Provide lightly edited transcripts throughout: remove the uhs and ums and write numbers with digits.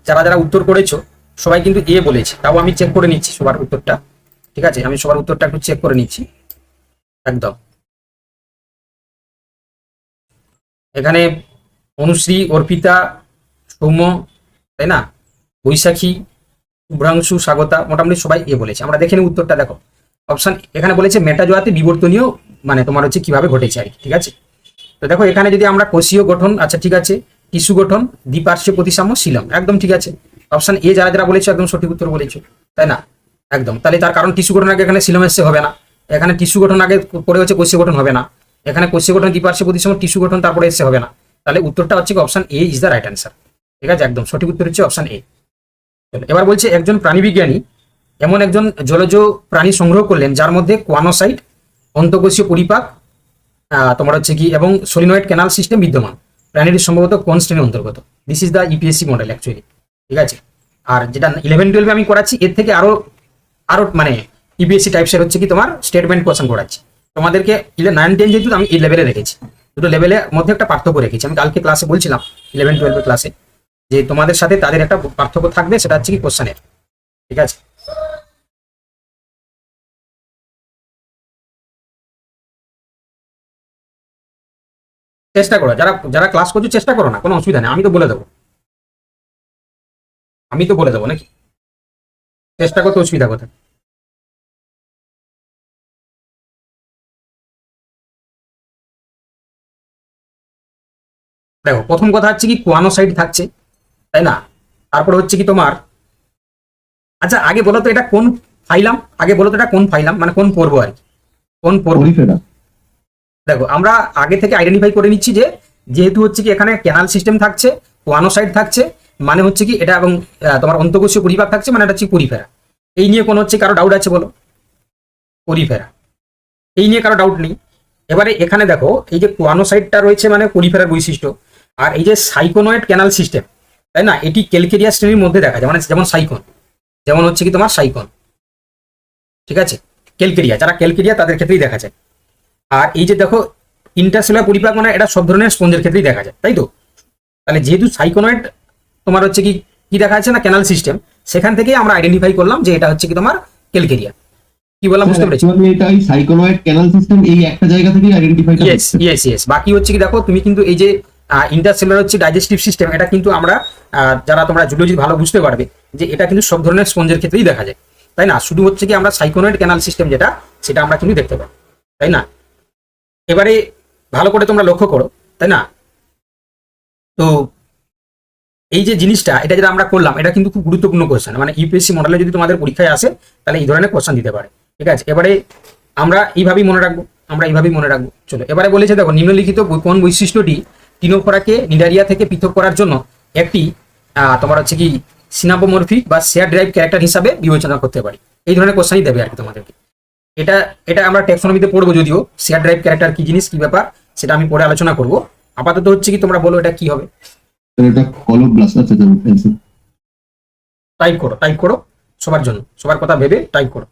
যারা যারা উত্তর করেছো সবাই কিন্তু এ বলেছে, তাও আমি চেক করে নিচ্ছি সবার উত্তরটা। ঠিক আছে, আমি সবার উত্তরটা একটু চেক করে নিচ্ছি একদম। এখানে অনুশ্রী, অর্পিতা, সৌম্য, তাই না, বৈশাখী, শুভ্রাংশু, স্বাগতা, মোটামুটি সবাই এ বলেছে। আমরা দেখে নিই উত্তরটা। দেখো অপশন এখানে বলেছে মেটাজোয়াতে বিবর্তনীয় মানে তোমার হচ্ছে কিভাবে ঘটেছে আর কি। ঠিক আছে, তো দেখো এখানে যদি আমরা কোষীয় গঠন, আচ্ছা ঠিক আছে, টিস্যু গঠন, দ্বিপার্শ্বীয় প্রতিসাম্য, সিলম, একদম ঠিক আছে। অপশন এ যারা যারা বলেছো একদম সঠিক উত্তর বলেছো, তাই না, একদম। তাহলে তার কারণ টিস্যু গঠন আগে এখানে সিলম এসে হবে না, এখানে টিস্যু গঠন আগে পরে হচ্ছে কোষীয় গঠন হবে না, এখানে কোষীয় গঠন দ্বিপার্শ্বীয় প্রতিসাম্য টিস্যু গঠন তারপরে এসে হবে না। তাহলে উত্তরটা হচ্ছে option A is the right answer. ঠিক আছে, একদম সঠিক উত্তর হচ্ছে অপশন এ। এবার বলছে একজন প্রাণীবিজ্ঞানী এমন একজন জলজ প্রাণী সংগ্রহ করলেন যার মধ্যে কোয়ানোসাইট, অন্তঃকোষীয় পরিপাক, তোমার হচ্ছে কি এবং সলিনয়েড ক্যানাল সিস্টেম বিদ্যমান। প্রাণীটি সম্ভবত কোন শ্রেণীর অন্তর্গত? This is the EPSC model actually. ঠিক আছে, আর যেটা 11-12 আমি করাচ্ছি এর থেকে আরো আরো মানে ইপিএসসি টাইপসের হচ্ছে কি তোমার স্টেটমেন্ট কোয়েশ্চেন করাচ্ছি তোমাদেরকে। 9-10 যেহেতু আমি এই লেভেলে রেখেছি, দুটো লেভেলের মধ্যে একটা পার্থক্য রেখেছি। আমি কালকে ক্লাসে বলছিলাম 11-12 ক্লাসে যে তোমাদের সাথে তাদের একটা পার্থক্য থাকবে, সেটা হচ্ছে কি কোশ্চেনের। ঠিক আছে, চেষ্টা করো, যারা যারা ক্লাস করছো চেষ্টা করো না, কোনো অসুবিধা নেই, আমি তো বলে দেবো, আমি তো বলে দেবো নাকি, চেষ্টা করতে অসুবিধা কোথায়? দেখো প্রথম কথা হচ্ছে কি কোয়ানোসাইট থাকছে, তাই না, তারপরে হচ্ছে কি তোমার, আচ্ছা আগে বলো তো এটা কোন ফাইলাম, আগে বলো তো এটা কোন ফাইলাম মানে কোন পর্ব আর কি, কোন পর্ব? দেখো আমরা আগে থেকে আইডেন্টিফাই করে নিচ্ছি যে যেহেতু হচ্ছে কি এখানে ক্যানাল সিস্টেম থাকছে, কোয়ানোসাইট থাকছে, মানে হচ্ছে কি এটা, এবং তোমার অন্তঃকোষীয় পরিপাক থাকছে, মানে এটা হচ্ছে পরিফেরা। এই নিয়ে কোনো হচ্ছে কারো ডাউট আছে বলো? পরিফেরা, এই নিয়ে কারো ডাউট নেই। এবারে এখানে দেখো এই যে কোয়ানোসাইটটা রয়েছে মানে পরিফেরার বৈশিষ্ট্য, আর এই যে সাইকোনয়েড ক্যানাল সিস্টেম, তাই না, এটি ক্যালকেরিয়া শ্রেণীর মধ্যে দেখা যায়, মানে যেমন সাইকন, যেমন হচ্ছে কি তোমার সাইকন। ঠিক আছে, ক্যালকেরিয়া, যারা ক্যালকেরিয়া তাদের ক্ষেত্রেই দেখা যায়। আর এই যে দেখো ইন্টারসেলুলার পরিপাক মানে এটা সব ধরনের স্পঞ্জের ক্ষেত্রেই দেখা যায়, তাই তো। তাহলে যেহেতু সাইকোনয়েড তোমার হচ্ছে কি কি দেখা যাচ্ছে না ক্যানাল সিস্টেম, সেখান থেকেই আমরা আইডেন্টিফাই করলাম যে এটা হচ্ছে কি তোমার ক্যালকেরিয়া। কি বললাম বুঝতে পেরেছো? এটা এই সাইকোনয়েড ক্যানাল সিস্টেম এই একটা জায়গা থেকেই আইডেন্টিফাই করা ইয়েস ইয়েস ইয়েস। বাকি হচ্ছে কি দেখো তুমি কিন্তু এই যে ইন্টারসেলুলার হচ্ছে ডাইজেস্টিভ সিস্টেম, এটা কিন্তু আমরা যারা তোমরা জুলজি ভালো বুঝতে পারবে যে এটা কিন্তু সব ধরনের স্পঞ্জের ক্ষেত্রেই দেখা যায়, তাই না। শুধু হচ্ছে কি আমরা সাইকোনয়েড ক্যানাল সিস্টেম যেটা সেটা আমরা কিন্তু দেখতে পাই, তাই না। এবারে ভালো করে তোমরা লক্ষ্য করো, তাই না। তো এই যে জিনিসটা এটা যেটা আমরা করলাম এটা কিন্তু খুব গুরুত্বপূর্ণ কোশ্চেন, মানে ইউপিএসসি মডেলে যদি তোমাদের পরীক্ষায় আসে তাহলে এই ধরনের কোশ্চেন দিতে পারে। ঠিক আছে, এবারে আমরা এইভাবেই মনে রাখবো, আমরা এইভাবেই মনে রাখবো। চলো এবারে বলেছে দেখো নিম্নলিখিত কোন বৈশিষ্ট্যটি টিনোফোরাকে নিডারিয়া থেকে পৃথক করার জন্য একটি তোমার হচ্ছে কি সিনাপোমরফিক বা শেয়ার ড্রাইভ ক্যারেক্টার হিসাবে বিবেচনা করতে পারি। এই ধরনের কোশ্চেনই দেবে আর কি তোমাদেরকে। এটা এটা আমরা ট্যাক্সোনমিতে পড়বো, যদিও শেয়ার ড্রাইভ ক্যারেক্টার কি জিনিস কি ব্যাপার সেটা আমি পরে আলোচনা করব। আপাতত হচ্ছে কি তোমরা বলো এটা কি হবে? এটা কলোব্লাস্ট আছে জানো ফেন্সি। টাইপ করো সবার জন্য, সবার কথা ভেবে টাইপ করো।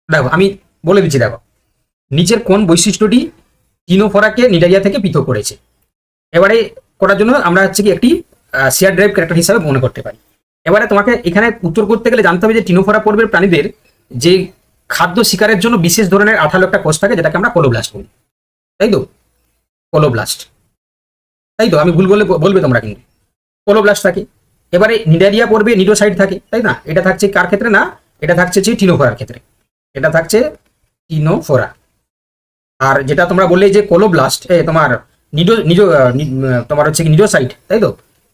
দেখো আমি বলে দিচ্ছি, দেখো নিচের কোন বৈশিষ্ট্যটি টিনোফোরাকে নিডারিয়া থেকে পৃথক করেছে। এবারে করার জন্য আমরা হচ্ছে কি একটি শেয়ার ড্রাইভ ক্যারেক্টার হিসাবে মনে করতে পারি। এবারে তোমাকে এখানে উত্তর করতে গেলে জানতে হবে যে টিনোফোরা পর্বের প্রাণীদের যে খাদ্য শিকারের জন্য বিশেষ ধরনের আঠালো একটা কোষ থাকে যেটাকে আমরা কোলোব্লাস্ট বলি, তাই তো, কোলোব্লাস্ট, তাই তো। আমি ভুল বললে বলবে তোমরা, কিন্তু কোলোব্লাস্ট থাকে। এবারে নিডারিয়া পর্বে নিডোসাইট থাকে, তাই না। এটা থাকছে কার ক্ষেত্রে? না এটা থাকছে যে টিনোফোরার ক্ষেত্রে, এটা থাকছে টিনোফোরা। আর যেটা তোমরা বললে যে কোলোব্লাস্ট তোমার নিডো নিডো তোমার হচ্ছে নিডোসাইট, তাই তো,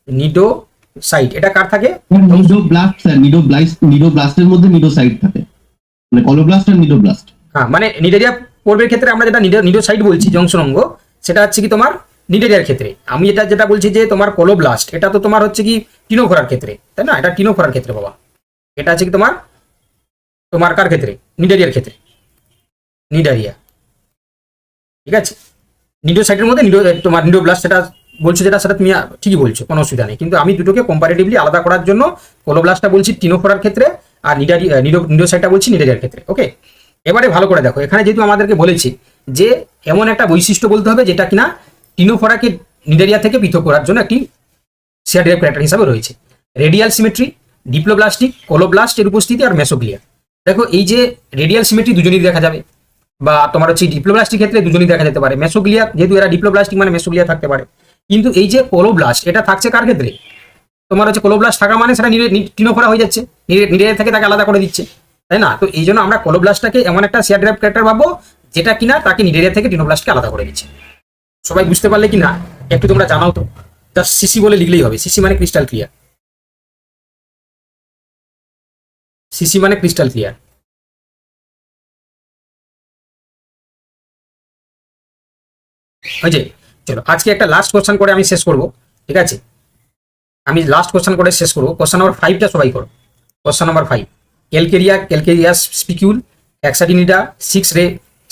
নিডোসাইট এটা কার থাকে? নিডোব্লাস্ট স্যার, নিডোব্লাস্টের মধ্যে নিডোসাইট থাকে, মানে কোলোব্লাস্ট আর নিডোব্লাস্ট। হ্যাঁ, মানে নিডারিয়া পর্বের ক্ষেত্রে আমরা যেটা নিডোসাইট বলছি জংশন অঙ্গ, সেটা হচ্ছে কি তোমার নিডারিয়ার ক্ষেত্রে। আমি এটা যেটা বলছি যে তোমার কোলোব্লাস্ট এটা তো তোমার হচ্ছে কি টিনোফোরার ক্ষেত্রে, তাই না। এটা টিনোফোরার ক্ষেত্রে বাবা, এটা হচ্ছে কি তোমার তোমার কার ক্ষেত্রে? নিডারিয়ার ক্ষেত্রে, নিডারিয়া। ঠিক আছে, নিডোসাইটের মধ্যে তোমার নিডোব্লাস্ট সেটা বলছো যেটা, সেটা তুমি ঠিকই বলছো, কোনো অসুবিধা নেই। কিন্তু আমি দুটোকে কম্পারেটিভলি আলাদা করার জন্য কোলোব্লাস্টটা বলছি টিনোফোরার ক্ষেত্রে, আর নিডোসাইটটা বলছি নিডারিয়ার ক্ষেত্রে। ওকে, এবারে ভালো করে দেখো, এখানে যেহেতু আমাদেরকে বলেছি যে এমন একটা বৈশিষ্ট্য বলতে হবে যেটা কিনা টিনোফোরাকে নিডারিয়া থেকে পৃথক করার জন্য একটি শেয়ার ডিরাইভ ক্যারেক্টার হিসাবে রয়েছে। রেডিয়াল সিমেট্রি, ডিপ্লোব্লাস্টিক, কোলোব্লাস্টের উপস্থিতি আর মেসোগ্লিয়া। দেখো এই যে রেডিয়াল সিমেট্রি দুজনেই দেখা যাবে, বা তোমার হচ্ছে ডিপ্লোব্লাস্টিক ক্ষেত্রে দুজনেই দেখা যেতে পারে। মেসোগ্লিয়া যেহেতু এরা ডিপ্লোব্লাস্টিক মানে মেসোগ্লিয়া থাকতে পারে। কিন্তু এই যে কোলোব্লাস্ট এটা থাকছে কার ক্ষেত্রে? তোমার হচ্ছে কোলোব্লাস্ট থাকা মানে সেটা টিনোফোরা হয়ে যাচ্ছে, নিডারিয়া থেকে তাকে আলাদা করে দিচ্ছে, তাই না? তো এই জন্য আমরা কোলোব্লাস্টটাকে এমন একটা শেয়ার ডিরাইভ ক্যারেক্টার ভাববো যেটা কিনা তাকে নিডারিয়া থেকে টিনোব্লাস্টকে আলাদা করে দিচ্ছে। সবাই বুঝতে পারলে কি না একটু তোমরা জানাও তো। জাস্ট সিসি বলে লিখলেই হবে। সিসি মানে ক্রিস্টাল ক্লিয়ার। সিসি মানে ক্রিস্টাল ক্লিয়ার। হয়েছে? চলো আজকে একটা লাস্ট কোশ্চেন করে আমি শেষ করব, ঠিক আছে? আমি লাস্ট কোশ্চেন করে শেষ করবো। কোশ্চেন নাম্বার 5টা সবাই করো। কোশ্চেন নাম্বার 5, ক্যালকেরিয়া স্পিকিউল, হেক্সাডিনিডা, 6 রে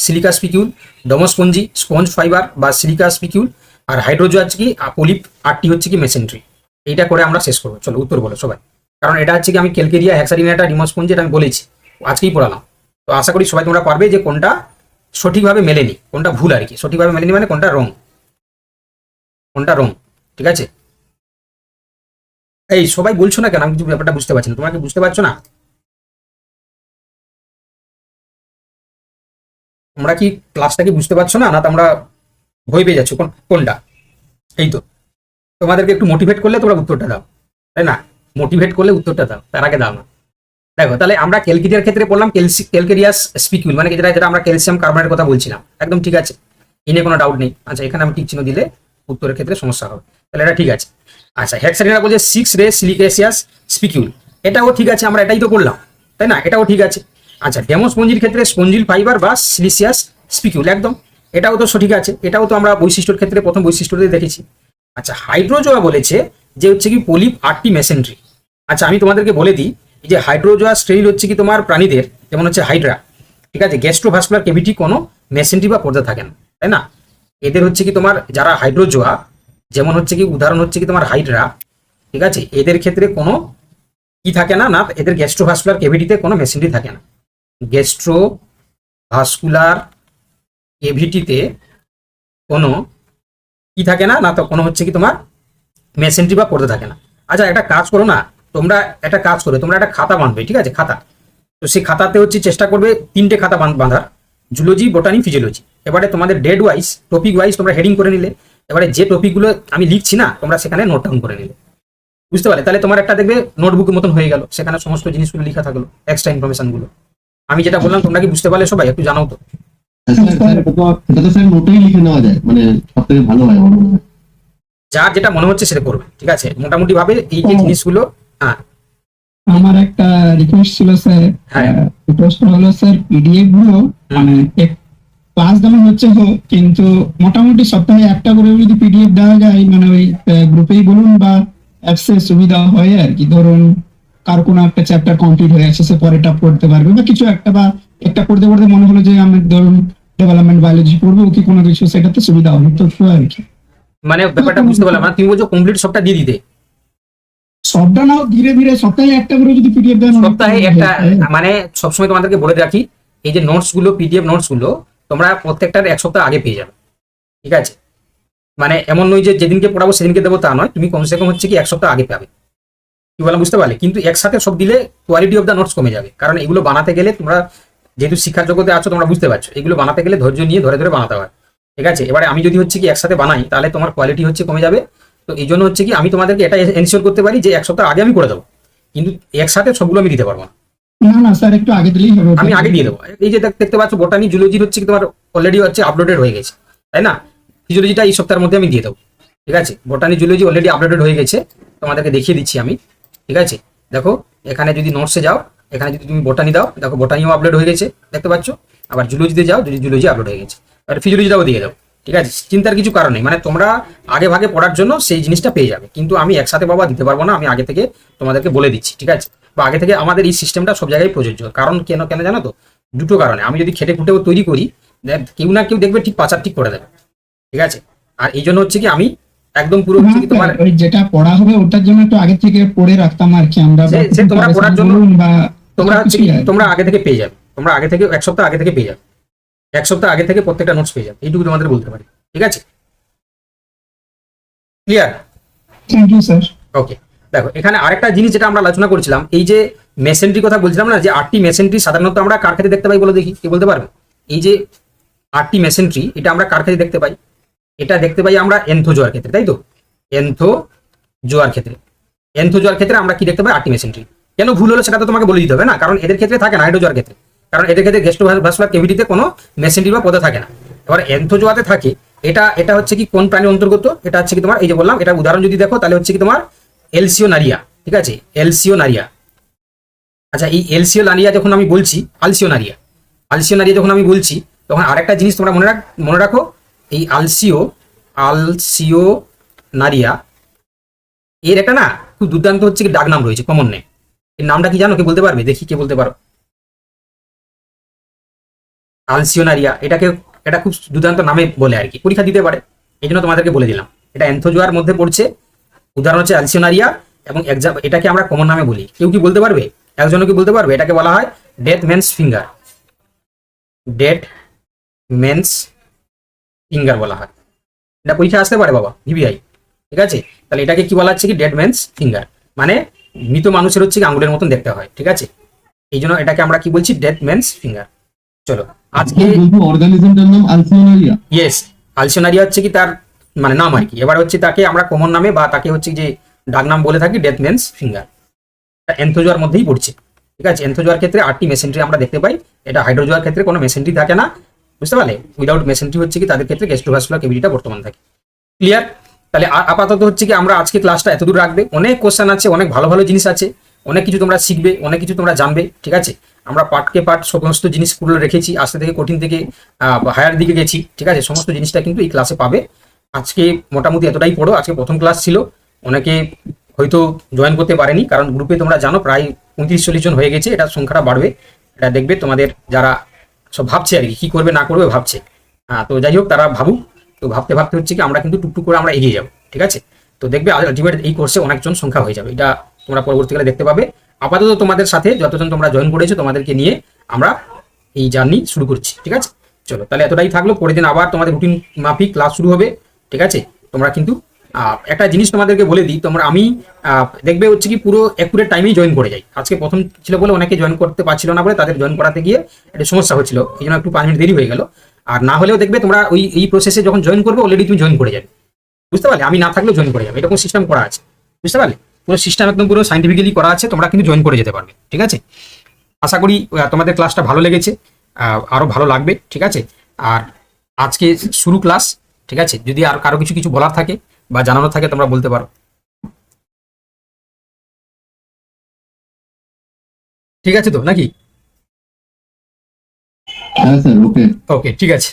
সিলিকা স্পিকিউল, ডোমোস্পঞ্জি স্পঞ্জ ফাইবার বা সিলিকা স্পিকিউল, আর হাইড্রোজো আছে কি পলিপ, 8টি হচ্ছে কি মেসেন্ট্রি। এইটা করে আমরা শেষ করবো। চলো উত্তর বলো সবাই, কারণ এটা হচ্ছে কি আমি ক্যালকেরিয়া, হেক্সাডিনিডা, ডিমোস্পঞ্জি এটা আমি বলেছি, আজকেই পড়ালাম। তো আশা করি সবাই তোমরা পারবে যে কোনটা সঠিকভাবে মেলেনি, কোনটা ভুল আর কি। সঠিকভাবে মেলেনি মানে কোনটা রং, কোনটা রং, ঠিক আছে? এই সবাই বলছো না কেন? আমি কিছু ব্যাপারটা বুঝতে পারছি না। তোমরা কি বুঝতে পারছো না? তোমরা কি ক্লাসটা কি বুঝতে পারছো না, না তোমরা ভয় পেয়ে যাচ্ছ কোনটা? এই তো তোমাদেরকে একটু মোটিভেট করলে তোমরা উত্তরটা দাও, তাই না? মোটিভেট করলে উত্তরটা দাও, তার আগে দাও না। দেখো তাহলে আমরা ক্যালকেরিয়ার ক্ষেত্রে বললাম ক্যালকেরিয়াস স্পিকিউল মানে যেটা যেটা আমরা ক্যালসিয়াম কার্বনেটের কথা বলছিলাম, একদম ঠিক আছে, এই নিয়ে কোনো ডাউট নেই। আচ্ছা এখানে আমি টিক চিহ্ন দিলে উত্তরের ক্ষেত্রে সমস্যা হবে, তাহলে এটা ঠিক আছে। আচ্ছা হেক্সাডিনা বলছে 6 রে সিলিকেসিয়াস স্পিকিউল, এটাও ঠিক আছে, আমরা এটাই তো করলাম, তাই না? এটাও ঠিক আছে। আচ্ছা ডেমোস্পঞ্জির ক্ষেত্রে স্পঞ্জিল ফাইবার বা সিলিসিয়াস স্পিকিউল, একদম এটাও তো সঠিক আছে। এটাও তো আমরা বৈশিষ্ট্যের ক্ষেত্রে প্রথম বৈশিষ্ট্যতে দেখেছি। আচ্ছা হাইড্রোজোয়া বলেছে যে হচ্ছে কি পলিপ, 8টি মেসেন্ট্রি। আচ্ছা আমি তোমাদেরকে বলে দিই এই যে হাইড্রোজোয়া স্ট্রেইল হচ্ছে কি তোমার প্রাণীদের, যেমন হচ্ছে হাইড্রা, ঠিক আছে, গ্যাস্ট্রোভাস্কুলার কেভিটি কোনো মেসেন্ট্রি বা পর্দা থাকে না, তাই না? এদের হচ্ছে কি তোমার যারা হাইড্রোজোয়া, যেমন হচ্ছে কি উদাহরণ হচ্ছে কি তোমার হাইড্রা, ঠিক আছে, এদের ক্ষেত্রে কোনো কি থাকে না, না এদের গ্যাস্ট্রোভাস্কুলার কেভিটিতে কোনো মেসেন্ট্রি থাকে না। গ্যাস্ট্রোভাস্কুলার কেভিটিতে কোনো কি থাকে না, না তো কোনো হচ্ছে কি তোমার মেসেন্ট্রি বা পর্দা থাকে না। আচ্ছা একটা কাজ করো না, তোমরা একটা কাজ করো, তোমরা একটা খাতা বাঁধবে, ঠিক আছে, খাতা। তো সেই খাতাতে হচ্ছে চেষ্টা করবে 3টে খাতা বাঁধার, জুলজি, বোটানি, ফিজিওলজি। এবারে তোমাদের ডেড ওয়াইজ, টপিক ওয়াইজ তোমরা হেডিং করে নিলে। এবারে যে টপিকগুলো আমি লিখছি না তোমরা সেখানে নোট ডাউন করে নিলে, বুঝতে পারলে? তাহলে তোমার একটা দেখবে নোটবুকের মতন হয়ে গেল, সেখানে সমস্ত জিনিসগুলো লেখা থাকলো, এক্সট্রা ইনফরমেশন গুলো। আমি যেটা বললাম তোমরা কি বুঝতে পারলে সবাই? একটু জানাও তো। এটা তো স্যার নোটেই লিখে নেওয়া যায়, মানে সব থেকে ভালো হয় আমার মনে হয়। যার যেটা মনে হচ্ছে সেটা করবে, ঠিক আছে, মোটামুটি ভাবে এই যে জিনিসগুলো। হ্যাঁ আমার একটা রিকোয়েস্ট ছিল স্যার, হ্যাঁ। রিকোয়েস্টটা হলো স্যার পিডিএফ গুলো মানে ক্লাস যেমন হচ্ছে হোক, কিন্তু মোটামুটি সপ্তাহে একটা করে যদি পিডিএফ দেওয়া যায়, মানে ওই গ্রুপেই বলুন বা অ্যাপসে সুবিধা হয় আর কি। ধরুন কার কোনো একটা চ্যাপ্টার কমপ্লিট হয়ে গেছে, সে পরেরটা পড়তে পারবে, বা কিছু একটা, বা একটা পড়তে পড়তে মনে হলো যে আমি ধরুন ডেভেলপমেন্ট বায়োলজি পড়বো কি কোনো কিছু, সেটাতে সুবিধা হবে তো আর কি। মানে ব্যাপারটা বুঝতে পারলাম না, তুমি বলছো কমপ্লিট সবটা দিয়ে দিতে? সবটা নাও, ধীরে ধীরে সপ্তাহে একটা করে যদি পিডিএফ দেন, সপ্তাহে একটা, মানে সবসময় তোমাদেরকে বলে রাখি এই যে নোটস গুলো, পিডিএফ নোটস গুলো তোমরা প্রত্যেকটার 1 সপ্তাহ আগে পেয়ে যাবে, ঠিক আছে? মানে এমন নয় যে যেদিনকে পড়াবো সেদিনকে দেবো, তা নয়, তুমি কমসে কম হচ্ছে কি 1 সপ্তাহ আগে পাবে, কি বললাম বুঝতে পারলে? কিন্তু একসাথে সব দিলে কোয়ালিটি অফ দ্য নোটস কমে যাবে, কারণ এগুলো বানাতে গেলে তোমরা যেহেতু শিক্ষার জগতে আছো তোমরা বুঝতে পারছো, এগুলো বানাতে গেলে ধৈর্য নিয়ে ধরে ধরে বানাতে হয়, ঠিক আছে? এবারে আমি যদি হচ্ছে কি একসাথে বানাই তাহলে তোমার কোয়ালিটি হচ্ছে কমে যাবে। তো এই জন্য হচ্ছে কি আমি তোমাদেরকে এটা এনশিওর করতে পারি যে 1 সপ্তাহ আগে আমি করে দেবো, কিন্তু একসাথে সবগুলো আমি দিতে পারবো না। না না স্যার, একটু আগে দিলেই হবে। আমি আগে দিয়ে দেবো। এই যে দেখতে পাচ্ছ বোটানি, জুলজি হচ্ছে কি তোমার অলরেডি হচ্ছে আপলোডেড হয়ে গেছে, তাই না? ফিজিওলজিটা এই সপ্তাহের মধ্যে আমি দিয়ে দেবো, ঠিক আছে? বোটানি, জুলজি অলরেডি আপলোডেড হয়ে গেছে, তোমাদেরকে দেখিয়ে দিচ্ছি আমি, ঠিক আছে? দেখো এখানে যদি নোটসে যাও, এখানে যদি তুমি বোটানি দাও, দেখো বোটানিও আপলোড হয়ে গেছে, দেখতে পাচ্ছ। আবার জুলজিতে যাও, জুলজি আপলোড হয়ে গেছে। এবার ফিজিওলজিটাও দিয়ে দাও, ঠিক আছে? চিন্তার কিছু কারণ নেই, মানে তোমরা আগে ভাগে পড়ার জন্য সেই জিনিসটা পেয়ে যাবে, কিন্তু আমি একসাথে বাবা দিতে পারবো না, আমি আগে থেকে তোমাদেরকে বলে দিচ্ছি, ঠিক আছে? বা আগে থেকে আমাদের এই সিস্টেমটা সব জায়গায় প্রযোজ্য, কারণ কেন কেন জানো তো? দুটো কারণে। আমি যদি খেটে খুঁটেও তৈরি করি, কেউ না কেউ দেখবে ঠিক পাচার ঠিক করে দেবে, ঠিক আছে? আর এই জন্য হচ্ছে কি আমি একদম পুরো হচ্ছে কি তোমার ওই যেটা পড়া হবে ওটার জন্য একটু আগে থেকে পড়ে রাখতাম আর কি আমরা, সে তোমরা পড়ার জন্য বা তোমরা হচ্ছে কি তোমরা আগে থেকে পেয়ে যাবে, তোমরা আগে থেকে 1 সপ্তাহ আগে থেকে পেয়ে যাবে, 1 সপ্তাহ আগে থেকে প্রত্যেকটা নোটস পেয়ে যাবে, এইটুকু তোমাদের বলতে পারি, ঠিক আছে? Clear? Thank you sir. Okay, দেখো এখানে আরেকটা জিনিস যেটা আমরা আলোচনা করছিলাম, এই যে মেসেন্ট্রি কথা বলছিলাম না, যে 8টি মেসেন্ট্রি সাধারণত আমরা কার ক্ষেত্রে দেখতে পাই বলো দেখি, কে বলতে পারবে? এই যে 8টি মেসেন্ট্রি, এটা আমরা কার ক্ষেত্রে দেখতে পাই? এটা দেখতে পাই আমরা এন্থোজোয়ার ক্ষেত্রে, তাই তো? এন্থোজোয়ার ক্ষেত্রে, এন্থোজোয়ার ক্ষেত্রে আমরা কি দেখতে পাই? 8টি মেসেন্ট্রি। কেন ভুল হলো সেটা তো তোমাকে বলে দিতে হবে না, কারণ এদের ক্ষেত্রে থাকে না, হাইড্রোজোয়ার ক্ষেত্রে। কারণ এদের ক্ষেত্রে গ্যাস্ট্রোভাস্কুলার ক্যাভিটিতে কোনো মেসেন্ট্রি বা পদা থাকে না। এবার এন্থোজোয়াতে থাকে। এটা এটা হচ্ছে কি কোন প্রাণীর অন্তর্গত? এটা হচ্ছে কি তোমার, এই যে বললাম, এটা উদাহরণ যদি দেখো তাহলে হচ্ছে কি তোমার এলসিওনারিয়া, ঠিক আছে? এলসিওনারিয়া। আচ্ছা, এই এলসিওনারিয়া যখন আমি বলছি, আলসিওনারিয়া, আলসিওনারিয়া যখন আমি বলছি, তখন আরেকটা জিনিস তোমরা মনে রাখো, এই আলসিওনারিয়া এর একটা না খুব দুর্দান্ত হচ্ছে কি ডাক নাম রয়েছে, কমন নেম। এর নামটা কি জানো? কে বলতে পারবে দেখি, কে বলতে পারো? আলসিওনারিয়া, এটা খুব দুর্দান্ত নামে বলে আর কি, পরীক্ষা দিতে পারে, এই জন্য তোমাদেরকে বলে দিলাম। এটা এন্থোজোয়ার মধ্যে পড়ছে, উদাহরণ হচ্ছে আলসিওনারিয়া, এবং এটাকে আমরা কমন নামে বলি। কেউ কি বলতে পারবে? একজনও কি বলতে পারবে? এটাকে বলা হয় death man's finger, dead man's finger বলা হয়। এটা পরীক্ষা আসতে পারে বাবা, ভিভিআই, ঠিক আছে? তাহলে এটাকে কি বলা হচ্ছে কি ডেড ম্যানস ফিঙ্গার, মানে মৃত মানুষের হচ্ছে কি আঙ্গুলের মতন দেখতে হয়, ঠিক আছে? এই জন্য এটাকে আমরা কি বলছি? Dead man's finger. চলো আজকে বলবো অর্গানিজমটার নাম আলসিওনারিয়া। ইয়েস, আলসিওনারিয়া হচ্ছে কি তার মানে নাম আর কি। এবার হচ্ছে তাকে আমরা কমন নামে বা তাকে হচ্ছে যে ডাক নাম বলে থাকি ডেথ ম্যানস ফিঙ্গার। এন্থোজোয়ার মধ্যেই পড়ছে, ঠিক আছে? এন্থোজোয়ার ক্ষেত্রে 8টি মেসেন্ট্রি আমরা দেখতে পাই। এটা হাইড্রোজোয়ার ক্ষেত্রে কোনো মেসেন্ট্রি থাকে না, বুঝতে পারলে? উইদাউট মেসেন্ট্রি হচ্ছে কি তাদের ক্ষেত্রে গ্যাস্ট্রোভাস্কুলার ক্যাভিটিটা বর্তমান থাকে। ক্লিয়ার? তাহলে আপাতত হচ্ছে কি আমরা আজকে ক্লাসটা এতদূর রাখবে। অনেক কোশ্চেন আছে, অনেক ভালো ভালো জিনিস আছে, অনেক কিছু তোমরা শিখবে, অনেক কিছু তোমরা জানবে, ঠিক আছে? আমরা পার্টকে পার্ট সমস্ত জিনিসগুলো রেখেছি, আস্তে থেকে কঠিন থেকে হায়ার দিকে গেছি, ঠিক আছে? সমস্ত জিনিসটা কিন্তু এই ক্লাসে পাবে। আজকে মোটামুটি এতটাই পড়ো। আজকে প্রথম ক্লাস ছিল, অনেকে হয়তো জয়েন করতে পারেনি, কারণ গ্রুপে তোমরা জানো প্রায় 35-40 জন হয়ে গেছে। এটা সংখ্যাটা বাড়বে, এটা দেখবে তোমাদের যারা সব ভাবছে আর কি, কি করবে না করবে ভাবছে। তো যাই হোক, তারা ভাবুক। তো ভাবতে ভাবতে হচ্ছে কি আমরা কিন্তু টুকটুক করে আমরা এগিয়ে যাবো, ঠিক আছে? তো দেখবে আলটিমেট এই কোর্সে অনেকজন সংখ্যা হয়ে যাবে, এটা তোমরা পরবর্তীকালে দেখতে পাবে। আপাতত তোমাদের সাথে যতজন তোমরা জয়েন করেছো তোমাদেরকে নিয়ে আমরা এই জার্নি শুরু করছি, ঠিক আছে? চলো তাহলে এতটাই থাকলো। পরের দিন আবার তোমাদের রুটিন মাফিক ক্লাস শুরু হবে, ঠিক আছে? তোমরা কিন্তু একটা জিনিস তোমাদেরকে বলে দিই, আমি দেখবে হচ্ছে কি পুরো অ্যাকুরেট টাইমেই জয়েন করে যাই। আজকে প্রথম ছিল বলে অনেকে জয়েন করতে পারছিল না, বলে তাদের জয়েন করাতে গিয়ে একটা সমস্যা হচ্ছিল, এই জন্য একটু 5 মিনিট দেরি হয়ে গেল। আর না হলেও দেখবে তোমরা এই প্রসেসে যখন জয়েন করবে অলরেডি তুমি জয়েন করে যাবে, বুঝতে পারলে? আমি না থাকলেও জয়েন করে যাবে, এরকম সিস্টেম করা আছে, বুঝতে পারলে? পুরো সিস্টেম একদম পুরো সাইন্টিফিক্যালি করা আছে, তোমরা কিন্তু জয়েন করে যেতে পারবে, ঠিক আছে? আশা করি তোমাদের ক্লাসটা ভালো লেগেছে, আরো ভালো লাগবে, ঠিক আছে? আর আজকে শুরু ক্লাস, ঠিক আছে? যদি আর কারো কিছু বলার থাকে বা জানানো থাকে তোমরা বলতে পারো, ঠিক আছে তো নাকি? হ্যাঁ স্যার, ওকে। ওকে, ঠিক আছে।